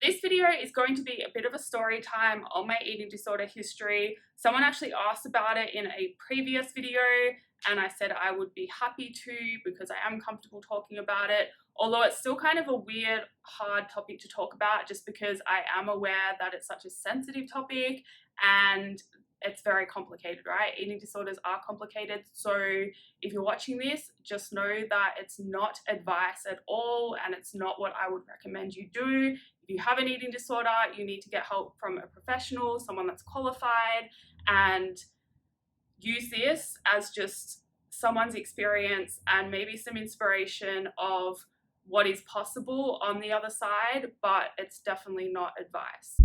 This video is going to be a bit of a story time on my eating disorder history. Someone actually asked about it in a previous video and I said I would be happy to because I am comfortable talking about it, although it's still kind of a weird, hard topic to talk about just because I am aware that it's such a sensitive topic and it's very complicated, right? Eating disorders are complicated. So if you're watching this, just know that it's not advice at all and it's not what I would recommend you do. If you have an eating disorder, you need to get help from a professional, someone that's qualified, and use this as just someone's experience and maybe some inspiration of what is possible on the other side, but it's definitely not advice.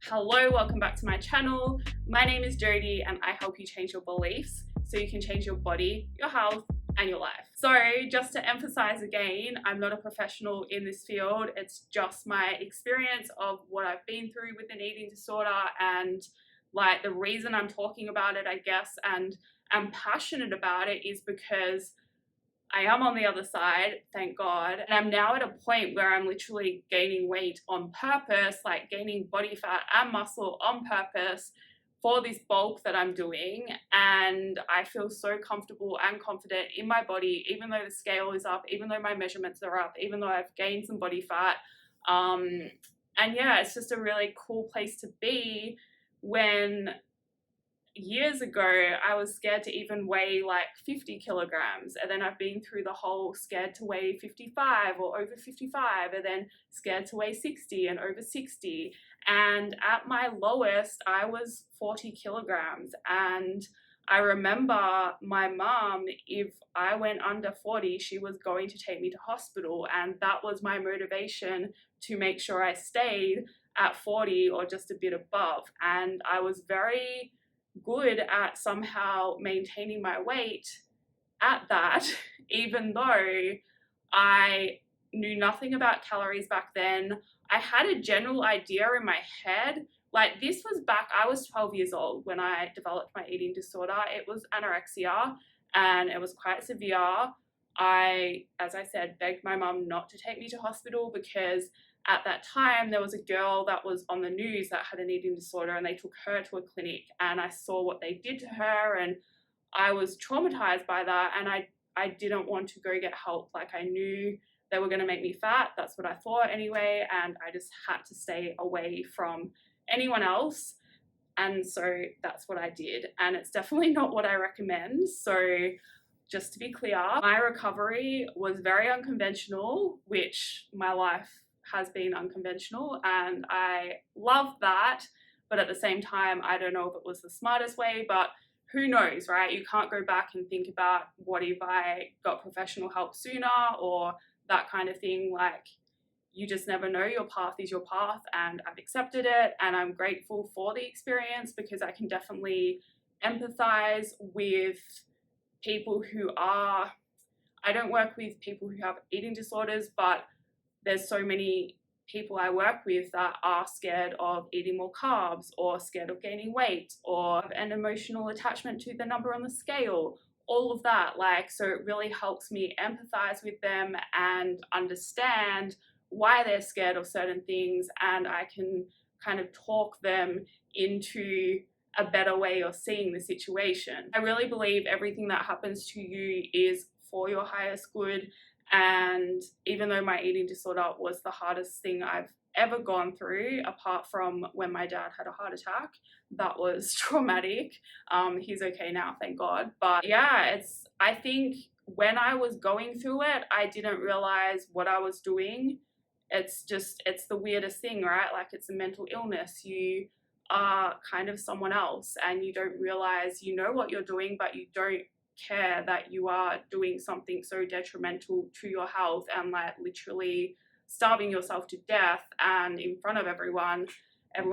Hello, welcome back to my channel. My name is Jodie and I help you change your beliefs so you can change your body, your health, and your life. So just to emphasize again, I'm not a professional in this field. It's just my experience of what I've been through with an eating disorder and like the reason I'm talking about it, I guess, and I'm passionate about it is because I am on the other side, thank God, and I'm now at a point where I'm literally gaining weight on purpose, like gaining body fat and muscle on purpose for this bulk that I'm doing, and I feel so comfortable and confident in my body, even though the scale is up, even though my measurements are up, even though I've gained some body fat, and yeah, it's just a really cool place to be when years ago, I was scared to even weigh like 50 kilograms. And then I've been through the whole scared to weigh 55 or over 55, and then scared to weigh 60 and over 60. And at my lowest, I was 40 kilograms. And I remember my mom, if I went under 40, she was going to take me to hospital. And that was my motivation to make sure I stayed at 40 or just a bit above. And I was very good at somehow maintaining my weight at that, even though I knew nothing about calories back then. I had a general idea in my head. Like, this was back, I was 12 years old when I developed my eating disorder. It was anorexia and it was quite severe. I, as I said, begged my mum not to take me to hospital because at that time there was a girl that was on the news that had an eating disorder and they took her to a clinic and I saw what they did to her and I was traumatized by that, and I didn't want to go get help. Like, I knew they were going to make me fat. That's what I thought anyway, and I just had to stay away from anyone else. And so that's what I did, and it's definitely not what I recommend. So just to be clear, my recovery was very unconventional, which my life has been unconventional, and I love that, but at the same time I don't know if it was the smartest way, but who knows, right? You can't go back and think about what if I got professional help sooner or that kind of thing. Like, you just never know. Your path is your path, and I've accepted it, and I'm grateful for the experience because I can definitely empathize with people who are, I don't work with people who have eating disorders, but there's so many people I work with that are scared of eating more carbs or scared of gaining weight or have an emotional attachment to the number on the scale, all of that. Like, so it really helps me empathize with them and understand why they're scared of certain things, and I can kind of talk them into a better way of seeing the situation. I really believe everything that happens to you is for your highest good. And even though my eating disorder was the hardest thing I've ever gone through, apart from when my dad had a heart attack, that was traumatic. He's okay now, thank God. But yeah, I think when I was going through it, I didn't realize what I was doing. It's the weirdest thing, right? Like, it's a mental illness. You are kind of someone else and you don't realize you know what you're doing, but you don't care that you are doing something so detrimental to your health and like literally starving yourself to death, and in front of everyone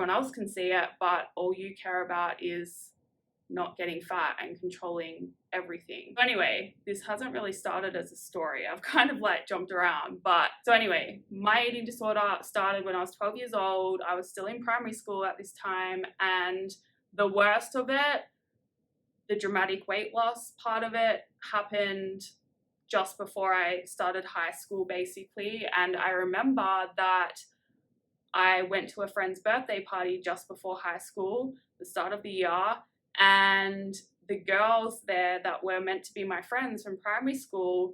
else can see it, but all you care about is not getting fat and controlling everything. So anyway, this hasn't really started as a story. I've kind of like jumped around. But so anyway, my eating disorder started when I was 12 years old. I was still in primary school at this time, and the worst of it, the dramatic weight loss part of it, happened just before I started high school basically, and I remember that I went to a friend's birthday party just before high school, the start of the year, and the girls there that were meant to be my friends from primary school,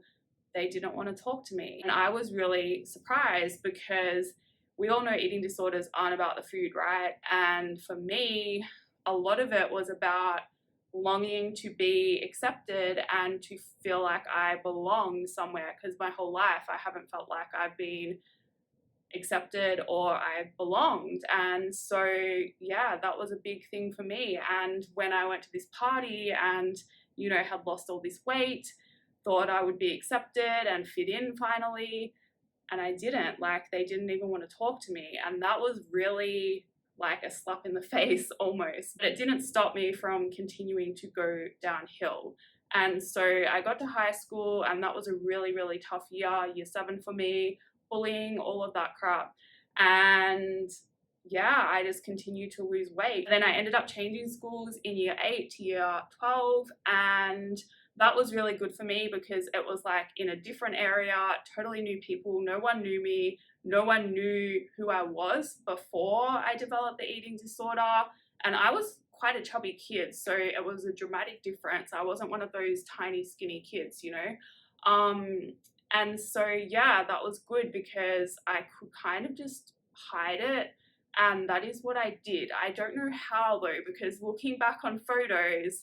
they didn't want to talk to me. And I was really surprised because we all know eating disorders aren't about the food, right? And for me, a lot of it was about longing to be accepted and to feel like I belong somewhere, because my whole life I haven't felt like I've been accepted or I belonged. And so yeah, that was a big thing for me. And when I went to this party and, you know, had lost all this weight, thought I would be accepted and fit in finally, and I didn't. Like, they didn't even want to talk to me, and that was really like a slap in the face almost. But it didn't stop me from continuing to go downhill. And so I got to high school, and that was a really, really tough year 7 for me, bullying, all of that crap. And yeah, I just continued to lose weight. Then I ended up changing schools in year 8 to year 12, and that was really good for me because it was like in a different area, totally new people, no one knew me, no one knew who I was before I developed the eating disorder. And I was quite a chubby kid, so it was a dramatic difference. I wasn't one of those tiny skinny kids, you know. And so yeah, that was good because I could kind of just hide it, and that is what I did. I don't know how though, because looking back on photos,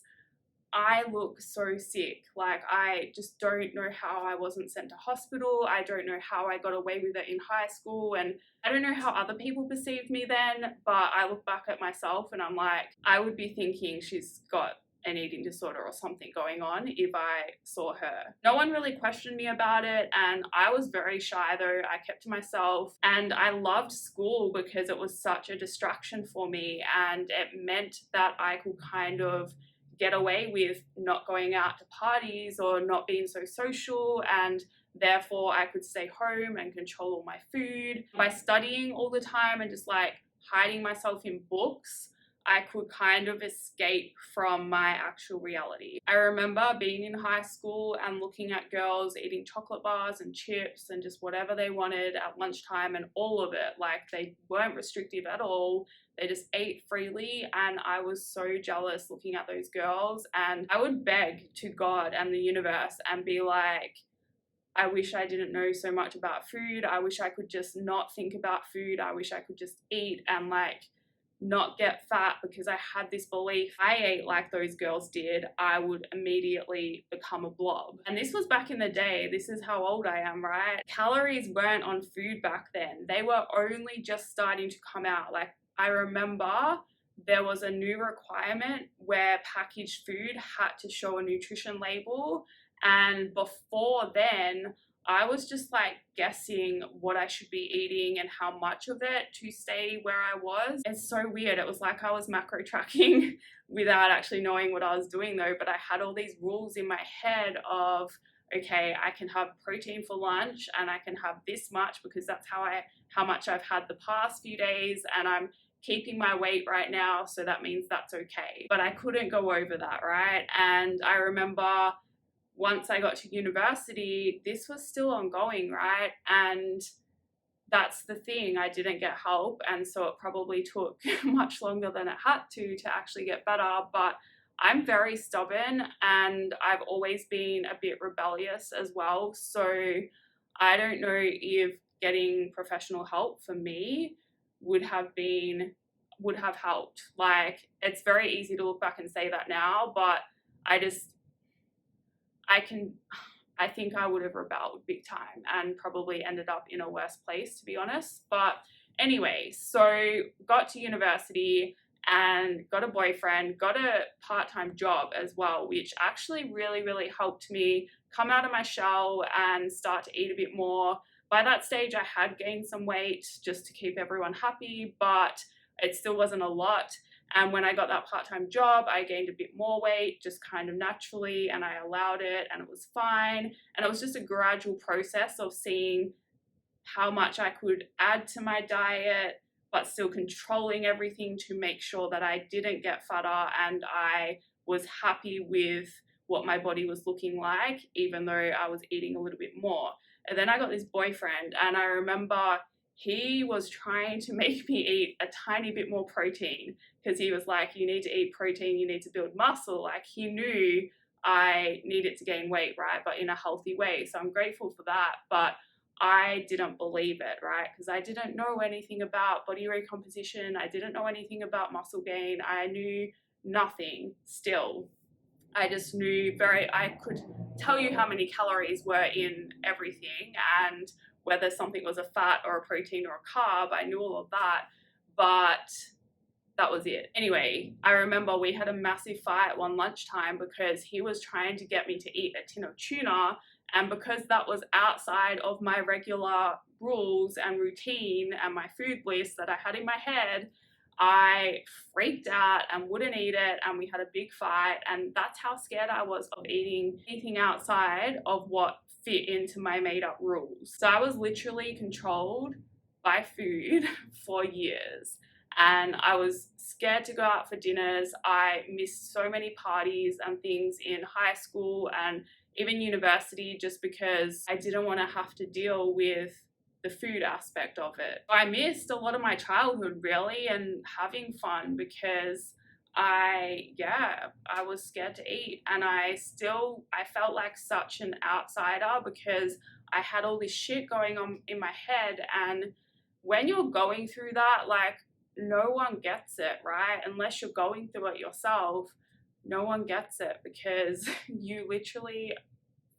I look so sick. Like, I just don't know how I wasn't sent to hospital. I don't know how I got away with it in high school, and I don't know how other people perceived me then, but I look back at myself and I'm like, I would be thinking she's got an eating disorder or something going on if I saw her. No one really questioned me about it, and I was very shy though. I kept to myself, and I loved school because it was such a distraction for me, and it meant that I could kind of get away with not going out to parties or not being so social, and therefore I could stay home and control all my food. By studying all the time and just like hiding myself in books, I could kind of escape from my actual reality. I remember being in high school and looking at girls eating chocolate bars and chips and just whatever they wanted at lunchtime, and all of it, like, they weren't restrictive at all. They just ate freely, and I was so jealous looking at those girls, and I would beg to God and the universe and be like, I wish I didn't know so much about food. I wish I could just not think about food. I wish I could just eat and like not get fat, because I had this belief if I ate like those girls did, I would immediately become a blob. And this was back in the day. This is how old I am, right? Calories weren't on food back then. They were only just starting to come out. Like, I remember there was a new requirement where packaged food had to show a nutrition label, and before then I was just like guessing what I should be eating and how much of it to stay where I was. It's so weird. It was like I was macro tracking without actually knowing what I was doing though, but I had all these rules in my head of, okay, I can have protein for lunch and I can have this much because that's how much I've had the past few days, and I'm keeping my weight right now, so that means that's okay. But I couldn't go over that, right? And I remember once I got to university, this was still ongoing, right? And that's the thing, I didn't get help, and so it probably took much longer than it had to actually get better. But I'm very stubborn, and I've always been a bit rebellious as well, so I don't know if getting professional help for me would have helped. Like, it's very easy to look back and say that now, but I think I would have rebelled big time and probably ended up in a worse place, to be honest. But anyway, so got to university and got a boyfriend, got a part-time job as well, which actually really, really helped me come out of my shell and start to eat a bit more. By that stage, I had gained some weight just to keep everyone happy, but it still wasn't a lot. And when I got that part-time job, I gained a bit more weight just kind of naturally, and I allowed it, and it was fine. And it was just a gradual process of seeing how much I could add to my diet, but still controlling everything to make sure that I didn't get fatter and I was happy with what my body was looking like, even though I was eating a little bit more. And then I got this boyfriend, and I remember he was trying to make me eat a tiny bit more protein, because he was like, you need to eat protein, you need to build muscle. Like, he knew I needed to gain weight, right? But in a healthy way. So I'm grateful for that. But I didn't believe it, right? Because I didn't know anything about body recomposition. I didn't know anything about muscle gain. I knew nothing still. I just knew I could tell you how many calories were in everything, and whether something was a fat or a protein or a carb. I knew all of that, but that was it. Anyway, I remember we had a massive fight one lunchtime because he was trying to get me to eat a tin of tuna, and because that was outside of my regular rules and routine and my food list that I had in my head, I freaked out and wouldn't eat it, and we had a big fight. And that's how scared I was of eating anything outside of what fit into my made up rules. So I was literally controlled by food for years, and I was scared to go out for dinners. I missed so many parties and things in high school and even university just because I didn't want to have to deal with the food aspect of it. I missed a lot of my childhood, really, and having fun, because I was scared to eat, and I felt like such an outsider because I had all this shit going on in my head. And when you're going through that, like, no one gets it, right? Unless you're going through it yourself, no one gets it, because you literally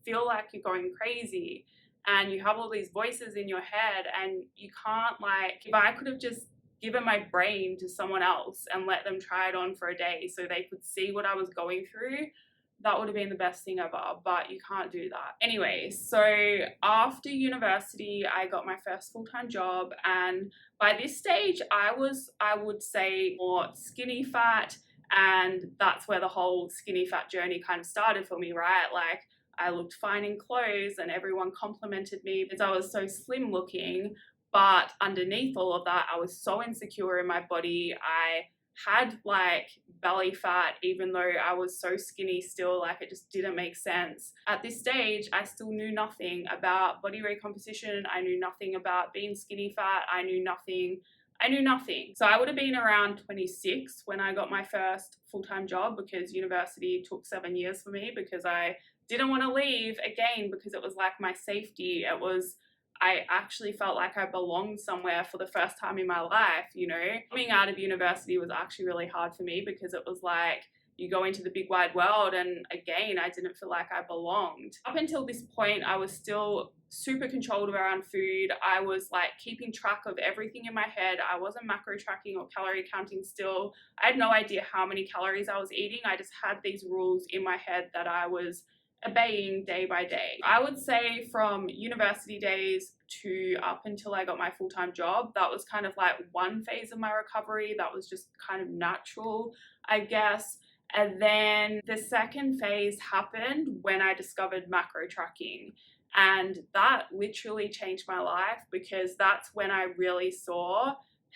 feel like you're going crazy. And you have all these voices in your head, and you can't, like, if I could have just given my brain to someone else and let them try it on for a day so they could see what I was going through, that would have been the best thing ever. But you can't do that. Anyway, so after university, I got my first full-time job, and by this stage, I would say, more skinny fat, and that's where the whole skinny fat journey kind of started for me, right? Like, I looked fine in clothes and everyone complimented me because I was so slim looking, but underneath all of that, I was so insecure in my body. I had like belly fat, even though I was so skinny still, like, it just didn't make sense. At this stage, I still knew nothing about body recomposition. I knew nothing about being skinny fat. I knew nothing. So I would have been around 26 when I got my first full-time job, because university took 7 years for me, because I didn't want to leave again, because it was like my safety. I actually felt like I belonged somewhere for the first time in my life, you know. Coming out of university was actually really hard for me, because it was like you go into the big wide world, and again, I didn't feel like I belonged. Up until this point, I was still super controlled around food. I was like keeping track of everything in my head. I wasn't macro tracking or calorie counting still. I had no idea how many calories I was eating. I just had these rules in my head that I was obeying day by day. I would say from university days to up until I got my full-time job, that was kind of like one phase of my recovery that was just kind of natural, I guess. And then the second phase happened when I discovered macro tracking. And that literally changed my life, because that's when I really saw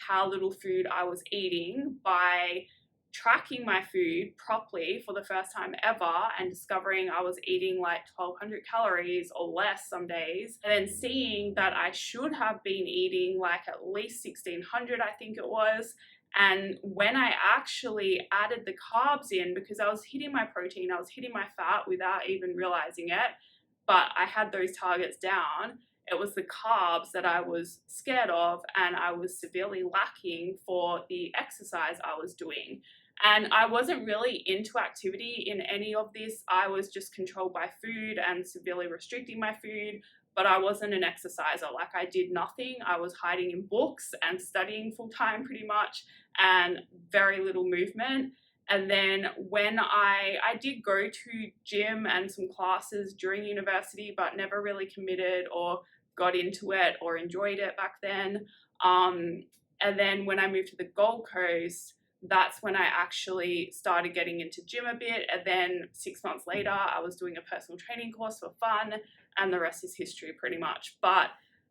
how little food I was eating by tracking my food properly for the first time ever, and discovering I was eating like 1,200 calories or less some days, and then seeing that I should have been eating like at least 1,600, I think it was. And when I actually added the carbs in, because I was hitting my protein, I was hitting my fat without even realizing it, but I had those targets down. It was the carbs that I was scared of, and I was severely lacking for the exercise I was doing. And I wasn't really into activity in any of this. I was just controlled by food and severely restricting my food, but I wasn't an exerciser. Like, I did nothing. I was hiding in books and studying full time pretty much, and very little movement. And then when I did go to gym and some classes during university, but never really committed or got into it or enjoyed it back then. And then when I moved to the Gold Coast, that's when I actually started getting into gym a bit. And then 6 months later, I was doing a personal training course for fun, and the rest is history pretty much. But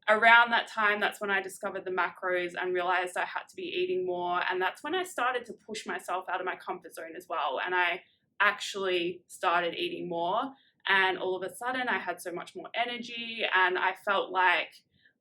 around that time, that's when I discovered the macros and realized I had to be eating more. And that's when I started to push myself out of my comfort zone as well. And I actually started eating more, and all of a sudden I had so much more energy and I felt like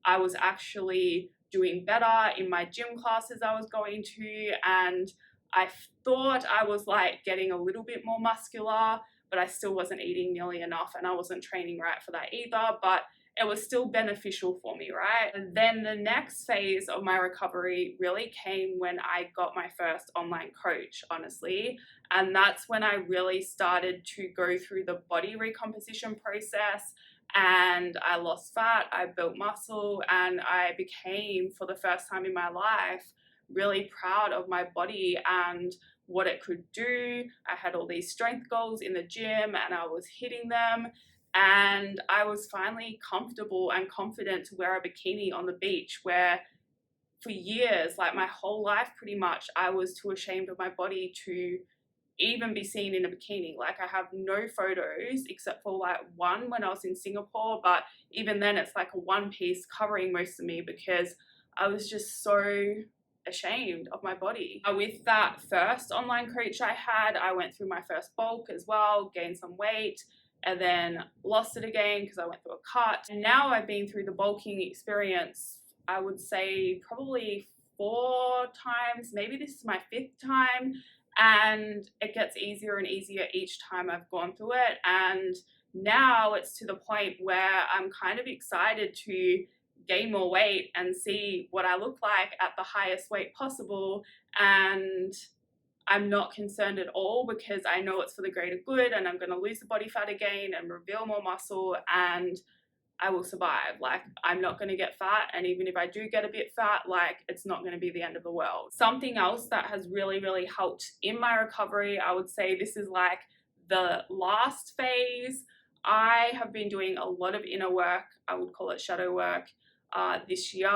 I was actually doing better in my gym classes I was going to, and I thought I was like getting a little bit more muscular, but I still wasn't eating nearly enough and I wasn't training right for that either, but it was still beneficial for me, right? And then the next phase of my recovery really came when I got my first online coach, honestly. And that's when I really started to go through the body recomposition process, and I lost fat, I built muscle, and I became, for the first time in my life, really proud of my body and what it could do. I had all these strength goals in the gym and I was hitting them. And I was finally comfortable and confident to wear a bikini on the beach, where for years, like my whole life pretty much, I was too ashamed of my body to even be seen in a bikini. Like I have no photos except for like one when I was in Singapore, but even then it's like a one piece covering most of me because I was just so ashamed of my body. With that first online coach I had, I went through my first bulk as well, gained some weight, and then lost it again because I went through a cut. And now I've been through the bulking experience, I would say probably 4 times, maybe this is my 5th time, and it gets easier and easier each time I've gone through it. And now it's to the point where I'm kind of excited to gain more weight and see what I look like at the highest weight possible, and I'm not concerned at all because I know it's for the greater good and I'm going to lose the body fat again and reveal more muscle and I will survive. Like I'm not going to get fat, and even if I do get a bit fat, like it's not going to be the end of the world. Something else that has really helped in my recovery, I would say this is like the last phase. I have been doing a lot of inner work, I would call it shadow work, this year,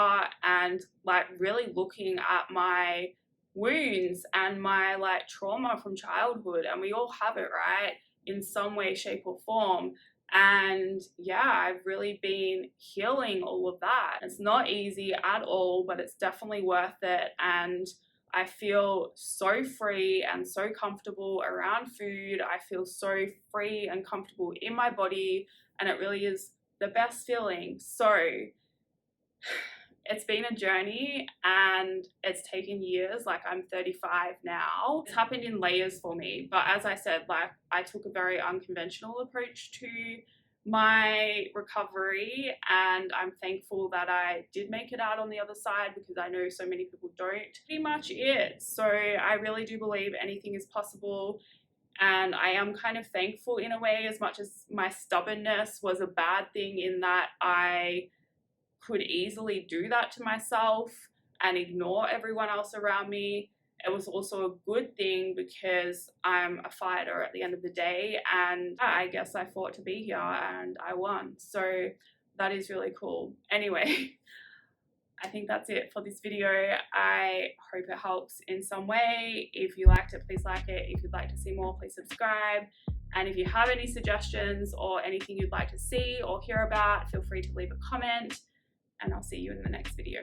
and like really looking at my wounds and my like trauma from childhood, and we all have it, right, in some way, shape or form. And yeah, I've really been healing all of that. It's not easy at all, but it's definitely worth it. And I feel so free and so comfortable around food. I feel so free and comfortable in my body, and it really is the best feeling. So it's been a journey and it's taken years. Like I'm 35 now. It's happened in layers for me. But as I said, like I took a very unconventional approach to my recovery, and I'm thankful that I did make it out on the other side because I know so many people don't. Pretty much it. So I really do believe anything is possible. And I am kind of thankful in a way, as much as my stubbornness was a bad thing in that I could easily do that to myself and ignore everyone else around me. It was also a good thing because I'm a fighter at the end of the day, and I guess I fought to be here and I won. So that is really cool. Anyway, I think that's it for this video. I hope it helps in some way. If you liked it, please like it. If you'd like to see more, please subscribe. And if you have any suggestions or anything you'd like to see or hear about, feel free to leave a comment. And I'll see you in the next video.